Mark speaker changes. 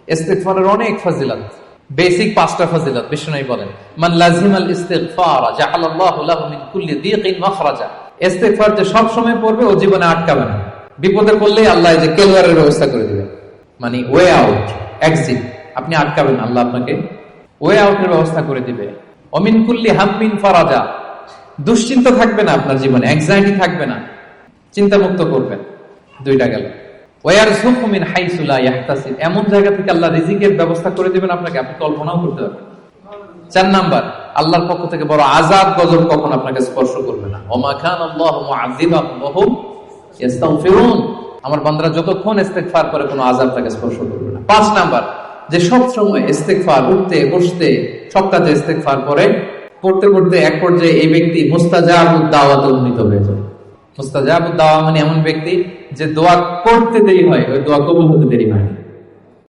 Speaker 1: ইস্তিগফারের অনেক ফজিলত, বেসিক 5টা ফজিলত বিষ্ণু বলেন, মান লাজিমাল ইস্তিগফারা জাআলাল্লাহু লাহু মিন কুল্লি দীকিন মাখরাজা। ইস্তিগফার যে সব সময় পড়বে ও জীবনে আটকাবে না, বিপদে পড়লেই আল্লাহ যে কেলওয়ারের ব্যবস্থা করে দিবেন, মানে ওয়ে আউট, এক্সিট। আপনি আটকাবেন, আল্লাহ আপনাকে ওয়ে আউটের ব্যবস্থা করে দিবে। অমিন কুল্লি হাম্মিন ফারাজা, দুশ্চিন্তা থাকবে না আপনার জীবনে, অ্যাংজাইটি থাকবে না, চিন্তা মুক্ত করবেন। 2টা গেল। ওয়ারযুকু মিন হাইসু লা ইয়াহতাসিব, এমন জায়গা থেকে আল্লাহ রিজিকের ব্যবস্থা করে দিবেন আপনাকে, আপনি কল্পনাও করতে পারবেন। 4 নাম্বার, আল্লাহর পক্ষ থেকে বড় আযাব গজব কখন আপনাকে স্পর্শ করবে না। ওমা কানাল্লাহু মুআযিবাহুম ওয়া হুম ইস্তাগফিরুন, আমার বান্দারা যতক্ষণ ইস্তিগফার করে কোনো আযাব তাকে স্পর্শ করবে না। 5 নাম্বার, যে সব সময় ইস্তিগফার, উঠতে বসতে সব কাজে ইস্তিগফার করে, পড়তে পড়তে এক পর্যায়ে এই ব্যক্তি মুস্তাজাবুদ দাওয়াতে উন্নীত হয়ে যায়। মুস্তাজাবুদ দাওয়া মানে এমন ব্যক্তি যে দোয়া করতে দেরি হয়, ওই দোয়া কবুল হতে দেরি হয় না।